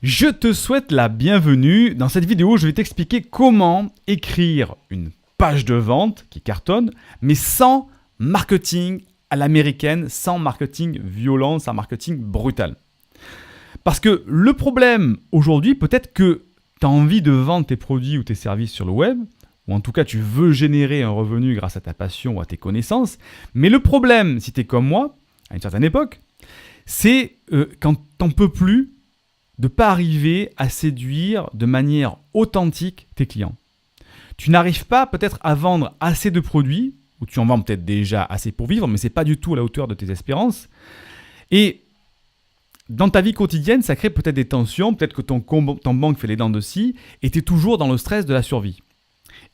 Je te souhaite la bienvenue. Dans cette vidéo, je vais t'expliquer comment écrire une page de vente qui cartonne, mais sans marketing à l'américaine, sans marketing violent, sans marketing brutal. Parce que le problème aujourd'hui, peut-être que tu as envie de vendre tes produits ou tes services sur le web, ou en tout cas tu veux générer un revenu grâce à ta passion ou à tes connaissances, mais le problème, si tu es comme moi, à une certaine époque, c'est quand tu n'en peux plus de ne pas arriver à séduire de manière authentique tes clients. Tu n'arrives pas peut-être à vendre assez de produits, ou tu en vends peut-être déjà assez pour vivre, mais ce n'est pas du tout à la hauteur de tes espérances. Et dans ta vie quotidienne, ça crée peut-être des tensions, peut-être que ton banque fait les dents de scie, et tu es toujours dans le stress de la survie.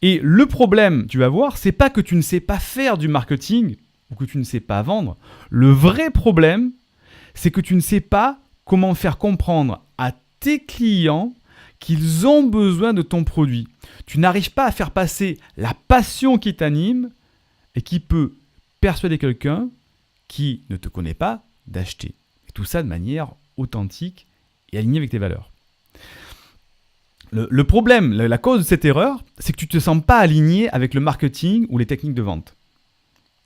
Et le problème, tu vas voir, c'est pas que tu ne sais pas faire du marketing, ou que tu ne sais pas vendre. Le vrai problème, c'est que tu ne sais pas comment faire comprendre à tes clients qu'ils ont besoin de ton produit. Tu n'arrives pas à faire passer la passion qui t'anime et qui peut persuader quelqu'un qui ne te connaît pas d'acheter. Et tout ça de manière authentique et alignée avec tes valeurs. Le problème, la cause de cette erreur, c'est que tu ne te sens pas aligné avec le marketing ou les techniques de vente.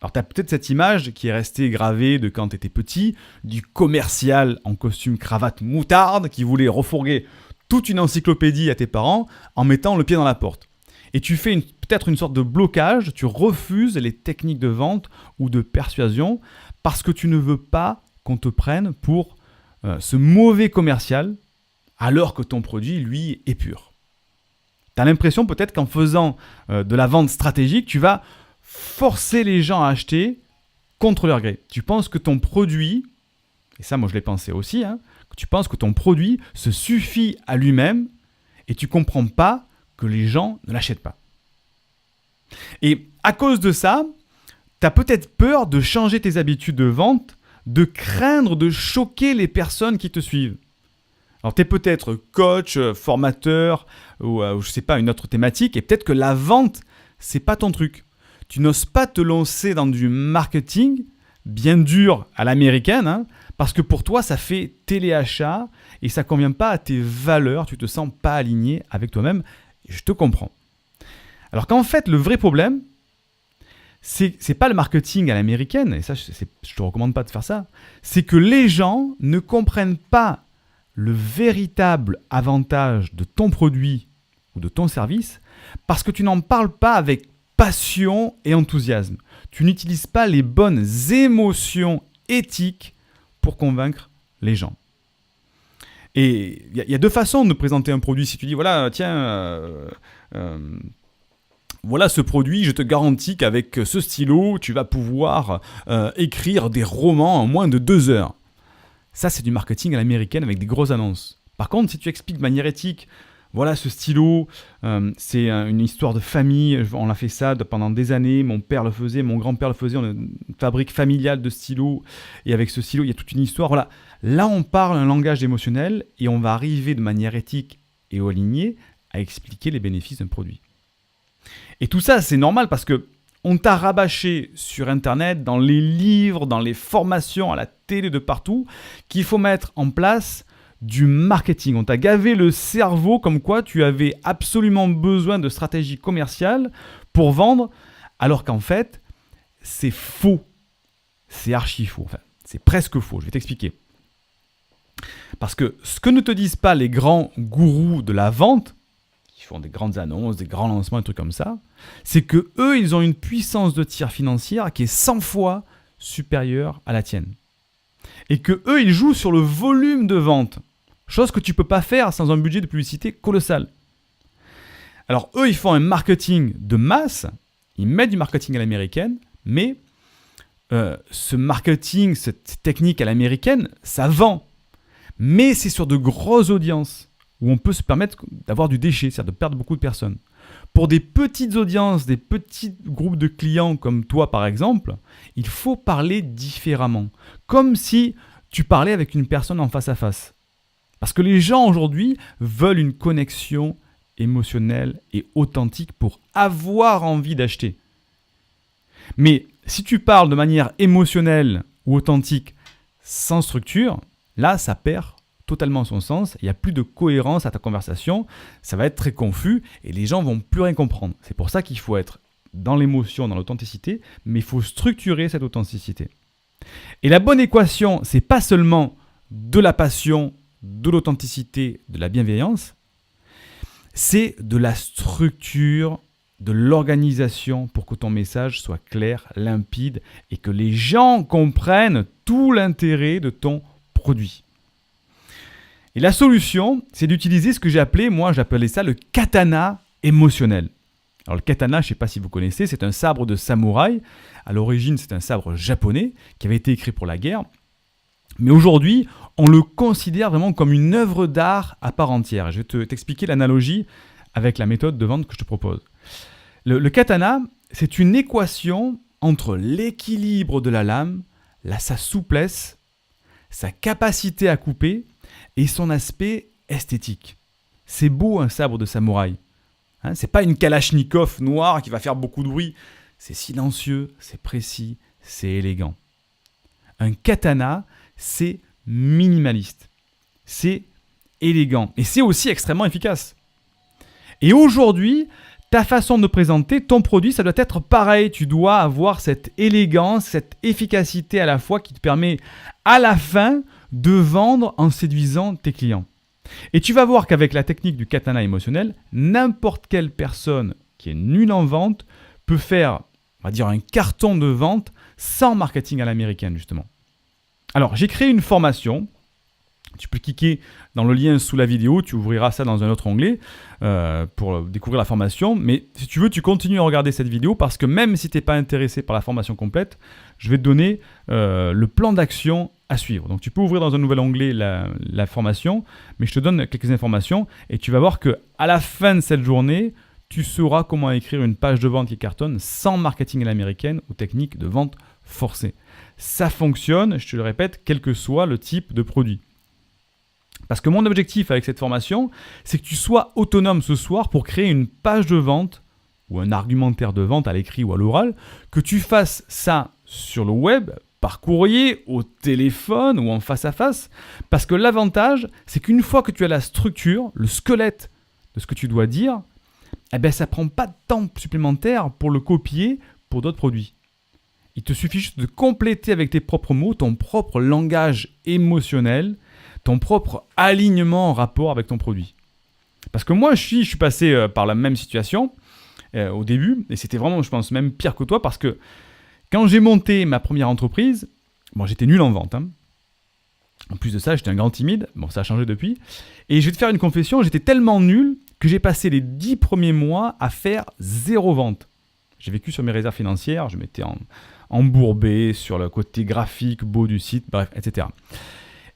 Alors, tu as peut-être cette image qui est restée gravée de quand tu étais petit, du commercial en costume cravate moutarde qui voulait refourguer toute une encyclopédie à tes parents en mettant le pied dans la porte. Et tu fais peut-être une sorte de blocage, tu refuses les techniques de vente ou de persuasion parce que tu ne veux pas qu'on te prenne pour ce mauvais commercial alors que ton produit, lui, est pur. Tu as l'impression peut-être qu'en faisant de la vente stratégique, tu vas forcer les gens à acheter contre leur gré. Tu penses que ton produit, et ça moi je l'ai pensé aussi, que tu penses que ton produit se suffit à lui-même et tu ne comprends pas que les gens ne l'achètent pas. Et à cause de ça, tu as peut-être peur de changer tes habitudes de vente, de craindre de choquer les personnes qui te suivent. Alors tu es peut-être coach, formateur ou je ne sais pas, une autre thématique et peut-être que la vente, c'est pas ton truc. Tu n'oses pas te lancer dans du marketing bien dur à l'américaine parce que pour toi, ça fait téléachat et ça ne convient pas à tes valeurs. Tu ne te sens pas aligné avec toi-même. Et je te comprends. Alors qu'en fait, le vrai problème, c'est pas le marketing à l'américaine. Et ça, je ne te recommande pas de faire ça. C'est que les gens ne comprennent pas le véritable avantage de ton produit ou de ton service parce que tu n'en parles pas avec passion et enthousiasme. Tu n'utilises pas les bonnes émotions éthiques pour convaincre les gens. Et il y a deux façons de présenter un produit. Si tu dis, voilà, tiens, voilà ce produit, je te garantis qu'avec ce stylo, tu vas pouvoir écrire des romans en moins de 2 heures. Ça, c'est du marketing à l'américaine avec des grosses annonces. Par contre, si tu expliques de manière éthique, voilà ce stylo, c'est une histoire de famille, on a fait ça pendant des années, mon père le faisait, mon grand-père le faisait, on a une fabrique familiale de stylos, et avec ce stylo, il y a toute une histoire. Voilà. Là, on parle un langage émotionnel, et on va arriver de manière éthique et alignée à expliquer les bénéfices d'un produit. Et tout ça, c'est normal parce que on t'a rabâché sur Internet, dans les livres, dans les formations, à la télé, de partout, qu'il faut mettre en place du marketing. On t'a gavé le cerveau comme quoi tu avais absolument besoin de stratégie commerciale pour vendre, alors qu'en fait, c'est faux. C'est archi faux. Enfin, c'est presque faux. Je vais t'expliquer. Parce que ce que ne te disent pas les grands gourous de la vente, qui font des grandes annonces, des grands lancements, des trucs comme ça, c'est que eux, ils ont une puissance de tir financière qui est 100 fois supérieure à la tienne. Et que eux, ils jouent sur le volume de vente. Chose que tu ne peux pas faire sans un budget de publicité colossal. Alors eux, ils font un marketing de masse, ils mettent du marketing à l'américaine, mais ce marketing, cette technique à l'américaine, ça vend. Mais c'est sur de grosses audiences où on peut se permettre d'avoir du déchet, c'est-à-dire de perdre beaucoup de personnes. Pour des petites audiences, des petits groupes de clients comme toi par exemple, il faut parler différemment. Comme si tu parlais avec une personne en face à face. Parce que les gens aujourd'hui veulent une connexion émotionnelle et authentique pour avoir envie d'acheter. Mais si tu parles de manière émotionnelle ou authentique sans structure, là ça perd totalement son sens, il n'y a plus de cohérence à ta conversation, ça va être très confus et les gens vont plus rien comprendre. C'est pour ça qu'il faut être dans l'émotion, dans l'authenticité, mais il faut structurer cette authenticité. Et la bonne équation, c'est pas seulement de la passion, de l'authenticité, de la bienveillance, c'est de la structure, de l'organisation pour que ton message soit clair, limpide et que les gens comprennent tout l'intérêt de ton produit. Et la solution, c'est d'utiliser ce que j'appelais ça le katana émotionnel. Alors le katana, je ne sais pas si vous connaissez, c'est un sabre de samouraï. À l'origine, c'est un sabre japonais qui avait été écrit pour la guerre. Mais aujourd'hui, on le considère vraiment comme une œuvre d'art à part entière. Je vais t'expliquer l'analogie avec la méthode de vente que je te propose. Le katana, c'est une équation entre l'équilibre de la lame, sa souplesse, sa capacité à couper et son aspect esthétique. C'est beau un sabre de samouraï. C'est pas une kalachnikov noire qui va faire beaucoup de bruit. C'est silencieux, c'est précis, c'est élégant. Un katana, c'est minimaliste. C'est élégant. Et c'est aussi extrêmement efficace. Et aujourd'hui, ta façon de présenter ton produit, ça doit être pareil. Tu dois avoir cette élégance, cette efficacité à la fois qui te permet à la fin de vendre en séduisant tes clients. Et tu vas voir qu'avec la technique du katana émotionnel, n'importe quelle personne qui est nulle en vente peut faire, on va dire, un carton de vente sans marketing à l'américaine, justement. Alors, j'ai créé une formation. Tu peux cliquer dans le lien sous la vidéo, tu ouvriras ça dans un autre onglet pour découvrir la formation. Mais si tu veux, tu continues à regarder cette vidéo parce que même si tu n'es pas intéressé par la formation complète, je vais te donner le plan d'action à suivre. Donc tu peux ouvrir dans un nouvel onglet la formation, mais je te donne quelques informations et tu vas voir qu'à la fin de cette journée, tu sauras comment écrire une page de vente qui cartonne sans marketing à l'américaine ou technique de vente forcée. Ça fonctionne, je te le répète, quel que soit le type de produit. Parce que mon objectif avec cette formation, c'est que tu sois autonome ce soir pour créer une page de vente ou un argumentaire de vente à l'écrit ou à l'oral, que tu fasses ça sur le web, par courrier, au téléphone ou en face à face. Parce que l'avantage, c'est qu'une fois que tu as la structure, le squelette de ce que tu dois dire, ça ne prend pas de temps supplémentaire pour le copier pour d'autres produits. Il te suffit juste de compléter avec tes propres mots, ton propre langage émotionnel, ton propre alignement en rapport avec ton produit. Parce que moi, je suis passé par la même situation au début, et c'était vraiment, je pense, même pire que toi, parce que quand j'ai monté ma première entreprise, j'étais nul en vente. En plus de ça, j'étais un grand timide. Ça a changé depuis. Et je vais te faire une confession, j'étais tellement nul que j'ai passé les 10 premiers mois à faire 0 vente. J'ai vécu sur mes réserves financières, je m'étais embourbé sur le côté graphique, beau du site, bref, etc.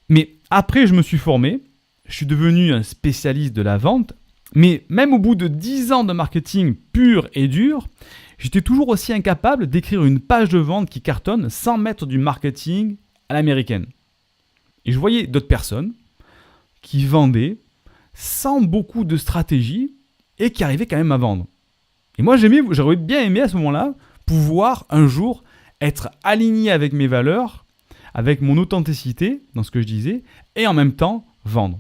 Mais après, je me suis formé, je suis devenu un spécialiste de la vente, mais même au bout de 10 ans de marketing pur et dur, j'étais toujours aussi incapable d'écrire une page de vente qui cartonne sans mettre du marketing à l'américaine. Et je voyais d'autres personnes qui vendaient sans beaucoup de stratégie et qui arrivaient quand même à vendre. Et moi, j'aurais bien aimé à ce moment-là pouvoir un jour être aligné avec mes valeurs, avec mon authenticité dans ce que je disais, et en même temps vendre.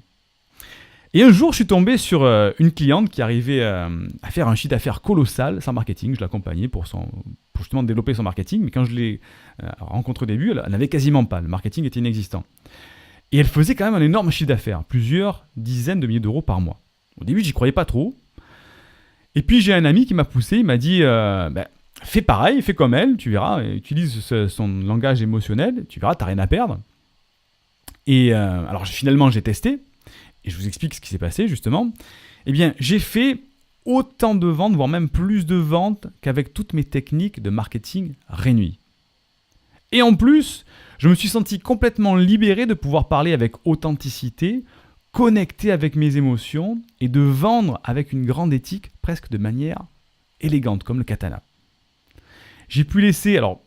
Et un jour, je suis tombé sur une cliente qui arrivait à faire un chiffre d'affaires colossal sans marketing. Je l'accompagnais pour justement développer son marketing, mais quand je l'ai rencontrée au début, elle n'avait quasiment pas. Le marketing était inexistant. Et elle faisait quand même un énorme chiffre d'affaires, plusieurs dizaines de milliers d'euros par mois. Au début, j'y croyais pas trop. Et puis, j'ai un ami qui m'a poussé, il m'a dit fais pareil, fais comme elle, tu verras, utilise son langage émotionnel, tu verras, tu n'as rien à perdre. Et alors, finalement, j'ai testé. Et je vous explique ce qui s'est passé, justement. Eh bien, j'ai fait autant de ventes, voire même plus de ventes qu'avec toutes mes techniques de marketing réunies. Et en plus, je me suis senti complètement libéré de pouvoir parler avec authenticité, connecter avec mes émotions et de vendre avec une grande éthique, presque de manière élégante, comme le katana. J'ai pu laisser, alors,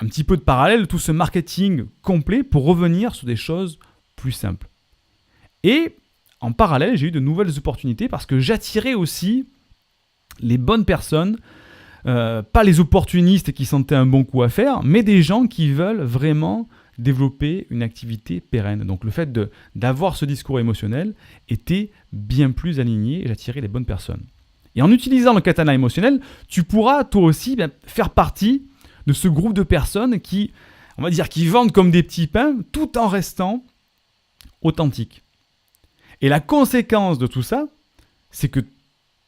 un petit peu de parallèle, tout ce marketing complet pour revenir sur des choses plus simples. Et en parallèle, j'ai eu de nouvelles opportunités parce que j'attirais aussi les bonnes personnes, pas les opportunistes qui sentaient un bon coup à faire, mais des gens qui veulent vraiment développer une activité pérenne. Donc le fait d'avoir ce discours émotionnel était bien plus aligné et j'attirais les bonnes personnes. Et en utilisant le katana émotionnel, tu pourras toi aussi faire partie de ce groupe de personnes qui, on va dire, qui vendent comme des petits pains tout en restant authentiques. Et la conséquence de tout ça, c'est que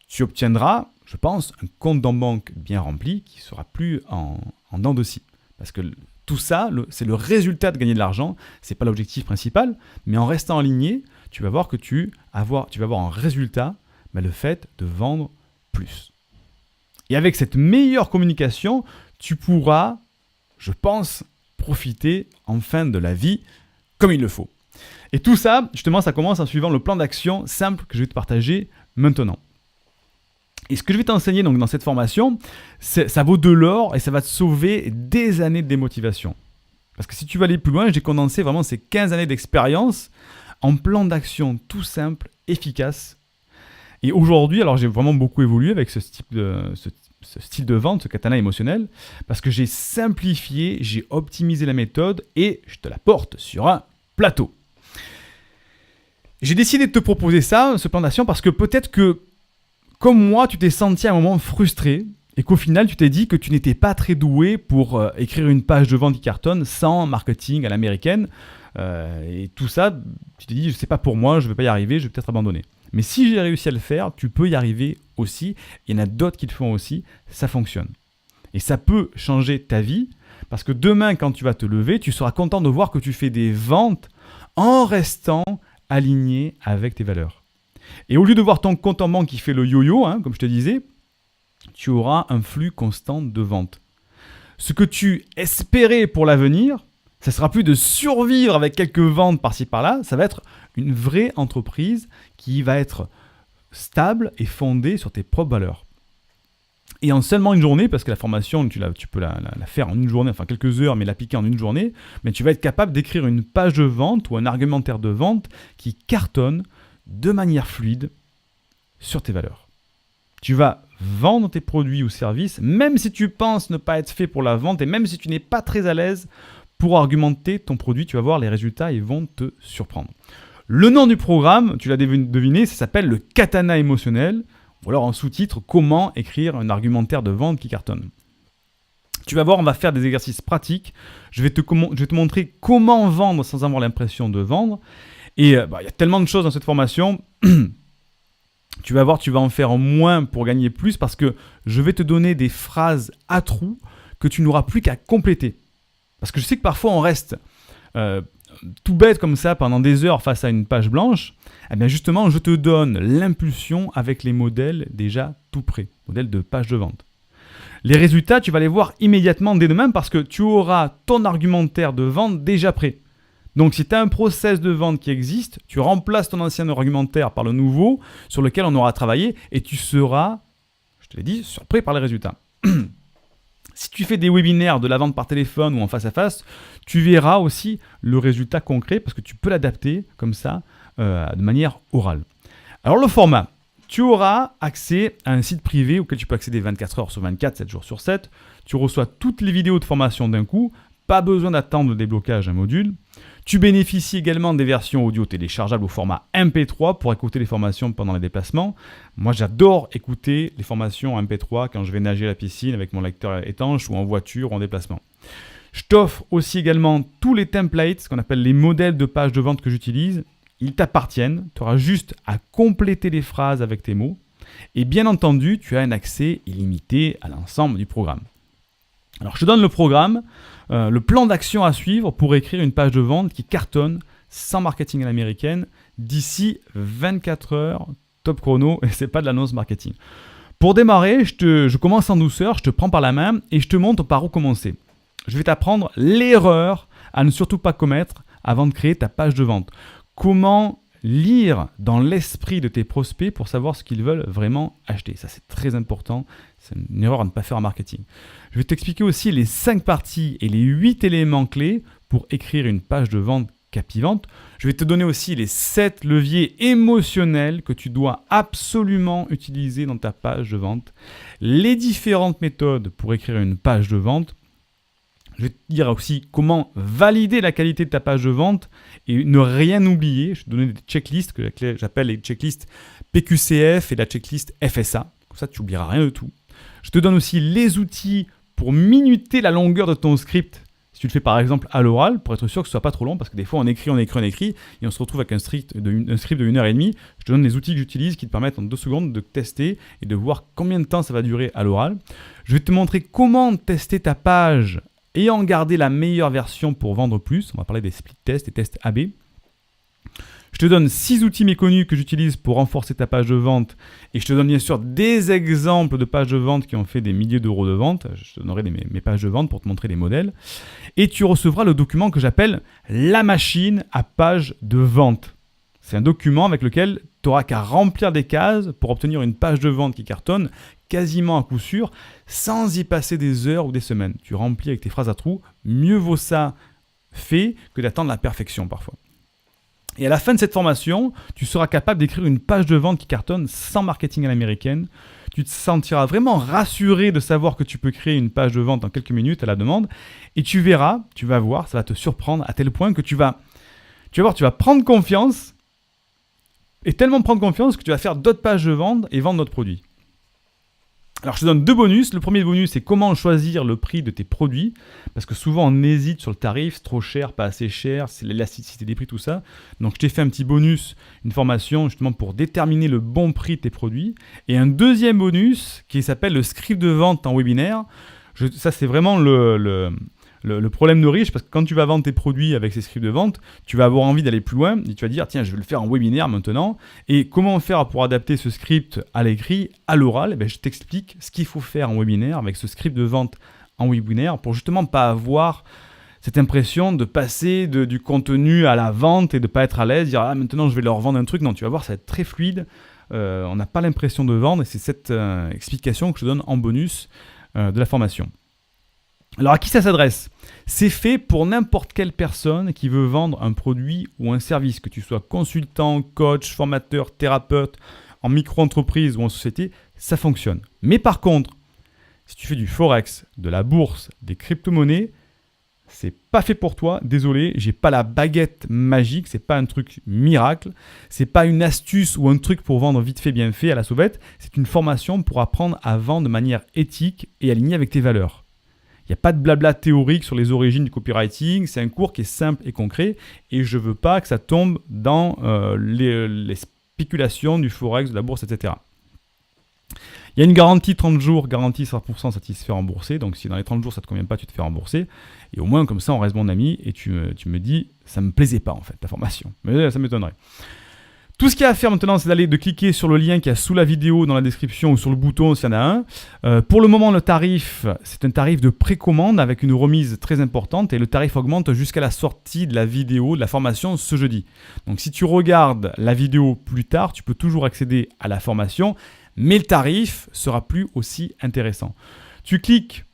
tu obtiendras, je pense, un compte en banque bien rempli qui sera plus en dents de scie. Parce que tout ça, c'est le résultat de gagner de l'argent, ce n'est pas l'objectif principal, mais en restant aligné, tu vas voir que tu vas avoir un résultat, le fait de vendre plus. Et avec cette meilleure communication, tu pourras, je pense, profiter enfin de la vie comme il le faut. Et tout ça, justement, ça commence en suivant le plan d'action simple que je vais te partager maintenant. Et ce que je vais t'enseigner donc, dans cette formation, ça vaut de l'or et ça va te sauver des années de démotivation. Parce que si tu veux aller plus loin, j'ai condensé vraiment ces 15 années d'expérience en plan d'action tout simple, efficace. Et aujourd'hui, alors j'ai vraiment beaucoup évolué avec ce style de vente, ce katana émotionnel, parce que j'ai simplifié, j'ai optimisé la méthode et je te la porte sur un plateau. J'ai décidé de te proposer ça, ce plan d'action, parce que peut-être que, comme moi, tu t'es senti à un moment frustré et qu'au final, tu t'es dit que tu n'étais pas très doué pour écrire une page de vente qui cartonne sans marketing à l'américaine. Et tout ça, tu t'es dit, c'est pas pour moi, je ne vais pas y arriver, je vais peut-être abandonner. Mais si j'ai réussi à le faire, tu peux y arriver aussi. Il y en a d'autres qui le font aussi, ça fonctionne. Et ça peut changer ta vie, parce que demain, quand tu vas te lever, tu seras content de voir que tu fais des ventes en restant aligné avec tes valeurs. Et au lieu de voir ton compte en banque qui fait le yo-yo, comme je te disais, tu auras un flux constant de ventes. Ce que tu espérais pour l'avenir, ça ne sera plus de survivre avec quelques ventes par-ci par-là, ça va être une vraie entreprise qui va être stable et fondée sur tes propres valeurs. Et en seulement une journée, parce que la formation, tu peux la faire en une journée, enfin quelques heures, mais l'appliquer en une journée, mais tu vas être capable d'écrire une page de vente ou un argumentaire de vente qui cartonne de manière fluide sur tes valeurs. Tu vas vendre tes produits ou services, même si tu penses ne pas être fait pour la vente et même si tu n'es pas très à l'aise pour argumenter ton produit, tu vas voir les résultats, ils vont te surprendre. Le nom du programme, tu l'as deviné, ça s'appelle le katana émotionnel, ou alors en sous-titre, comment écrire un argumentaire de vente qui cartonne. Tu vas voir, on va faire des exercices pratiques. Je vais te montrer comment vendre sans avoir l'impression de vendre. Et il y a tellement de choses dans cette formation. Tu vas voir, tu vas en faire moins pour gagner plus parce que je vais te donner des phrases à trous que tu n'auras plus qu'à compléter. Parce que je sais que parfois on reste tout bête comme ça pendant des heures face à une page blanche. Eh bien justement, je te donne l'impulsion avec les modèles déjà tout prêts, modèles de page de vente. Les résultats, tu vas les voir immédiatement dès demain parce que tu auras ton argumentaire de vente déjà prêt. Donc si tu as un process de vente qui existe, tu remplaces ton ancien argumentaire par le nouveau sur lequel on aura travaillé et tu seras, je te l'ai dit, surpris par les résultats. Si tu fais des webinaires de la vente par téléphone ou en face à face, tu verras aussi le résultat concret parce que tu peux l'adapter comme ça de manière orale. Alors le format, tu auras accès à un site privé auquel tu peux accéder 24 heures sur 24, 7 jours sur 7. Tu reçois toutes les vidéos de formation d'un coup, pas besoin d'attendre le déblocage d'un module. Tu bénéficies également des versions audio téléchargeables au format MP3 pour écouter les formations pendant les déplacements. Moi, j'adore écouter les formations MP3 quand je vais nager à la piscine avec mon lecteur étanche ou en voiture ou en déplacement. Je t'offre aussi également tous les templates, ce qu'on appelle les modèles de pages de vente que j'utilise. Ils t'appartiennent. Tu auras juste à compléter les phrases avec tes mots. Et bien entendu, tu as un accès illimité à l'ensemble du programme. Alors, je te donne le programme, le plan d'action à suivre pour écrire une page de vente qui cartonne sans marketing à l'américaine d'ici 24 heures, top chrono, et c'est pas de l'annonce marketing. Pour démarrer, je commence en douceur, je te prends par la main et je te montre par où commencer. Je vais t'apprendre l'erreur à ne surtout pas commettre avant de créer ta page de vente. Comment lire dans l'esprit de tes prospects pour savoir ce qu'ils veulent vraiment acheter. Ça, c'est très important. C'est une erreur à ne pas faire en marketing. Je vais t'expliquer aussi les 5 parties et les 8 éléments clés pour écrire une page de vente captivante. Je vais te donner aussi les 7 leviers émotionnels que tu dois absolument utiliser dans ta page de vente. Les différentes méthodes pour écrire une page de vente. Je vais te dire aussi comment valider la qualité de ta page de vente et ne rien oublier. Je vais te donner des checklists que j'appelle les checklists PQCF et la checklist FSA. Comme ça, tu n'oublieras rien de tout. Je te donne aussi les outils pour minuter la longueur de ton script. Si tu le fais par exemple à l'oral, pour être sûr que ce ne soit pas trop long, parce que des fois on écrit, et on se retrouve avec un script de 1h30. Je te donne les outils que j'utilise qui te permettent en 2 secondes de tester et de voir combien de temps ça va durer à l'oral. Je vais te montrer comment tester ta page ayant gardé la meilleure version pour vendre plus. On va parler des split tests et tests AB. Je te donne 6 outils méconnus que j'utilise pour renforcer ta page de vente et je te donne bien sûr des exemples de pages de vente qui ont fait des milliers d'euros de vente. Je te donnerai mes pages de vente pour te montrer les modèles. Et tu recevras le document que j'appelle la machine à page de vente. C'est un document avec lequel tu n'auras qu'à remplir des cases pour obtenir une page de vente qui cartonne quasiment à coup sûr sans y passer des heures ou des semaines. Tu remplis avec tes phrases à trous. Mieux vaut ça fait que d'attendre la perfection parfois. Et à la fin de cette formation, tu seras capable d'écrire une page de vente qui cartonne sans marketing à l'américaine. Tu te sentiras vraiment rassuré de savoir que tu peux créer une page de vente en quelques minutes à la demande. Et tu verras, tu vas voir, ça va te surprendre à tel point que tu vas prendre confiance. Et tellement prendre confiance que tu vas faire d'autres pages de vente et vendre notre produit. Alors, je te donne 2 bonus. Le premier bonus, c'est comment choisir le prix de tes produits. Parce que souvent, on hésite sur le tarif, trop cher, pas assez cher, c'est l'élasticité des prix, tout ça. Donc, je t'ai fait un petit bonus, une formation justement pour déterminer le bon prix de tes produits. Et un deuxième bonus qui s'appelle le script de vente en webinaire. Ça, c'est vraiment le problème de riche, parce que quand tu vas vendre tes produits avec ces scripts de vente, tu vas avoir envie d'aller plus loin et tu vas dire tiens, je vais le faire en webinaire maintenant. Et comment faire pour adapter ce script à l'écrit, à l'oral? Je t'explique ce qu'il faut faire en webinaire avec ce script de vente en webinaire pour justement pas avoir cette impression de passer du contenu à la vente et de pas être à l'aise, dire maintenant je vais leur vendre un truc. Non, tu vas voir, ça va être très fluide. On n'a pas l'impression de vendre et c'est cette explication que je te donne en bonus de la formation. Alors, à qui ça s'adresse? C'est fait pour n'importe quelle personne qui veut vendre un produit ou un service, que tu sois consultant, coach, formateur, thérapeute, en micro-entreprise ou en société, ça fonctionne. Mais par contre, si tu fais du forex, de la bourse, des crypto-monnaies, c'est pas fait pour toi. Désolé, j'ai pas la baguette magique, c'est pas un truc miracle, c'est pas une astuce ou un truc pour vendre vite fait, bien fait à la sauvette. C'est une formation pour apprendre à vendre de manière éthique et alignée avec tes valeurs. Il n'y a pas de blabla théorique sur les origines du copywriting, c'est un cours qui est simple et concret et je ne veux pas que ça tombe dans les spéculations du forex, de la bourse, etc. Il y a une garantie 30 jours, garantie 100% satisfait remboursé, donc si dans les 30 jours ça ne te convient pas, tu te fais rembourser et au moins comme ça on reste bon ami et tu me dis ça ne me plaisait pas en fait ta formation, mais ça m'étonnerait. Tout ce qu'il y a à faire maintenant, c'est de cliquer sur le lien qui est sous la vidéo dans la description ou sur le bouton s'il y en a un. Pour le moment, le tarif, c'est un tarif de précommande avec une remise très importante et le tarif augmente jusqu'à la sortie de la vidéo, de la formation ce jeudi. Donc si tu regardes la vidéo plus tard, tu peux toujours accéder à la formation, mais le tarif sera plus aussi intéressant. Tu cliques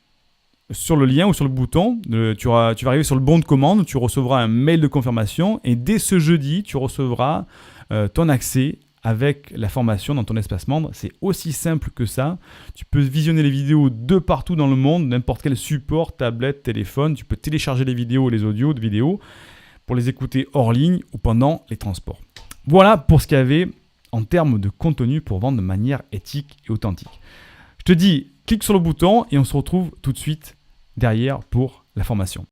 sur le lien ou sur le bouton, tu vas arriver sur le bon de commande, tu recevras un mail de confirmation et dès ce jeudi, tu recevras ton accès avec la formation dans ton espace membre. C'est aussi simple que ça. Tu peux visionner les vidéos de partout dans le monde, n'importe quel support, tablette, téléphone. Tu peux télécharger les vidéos et les audios de vidéos pour les écouter hors ligne ou pendant les transports. Voilà pour ce qu'il y avait en termes de contenu pour vendre de manière éthique et authentique. Je te dis, clique sur le bouton et on se retrouve tout de suite derrière pour la formation.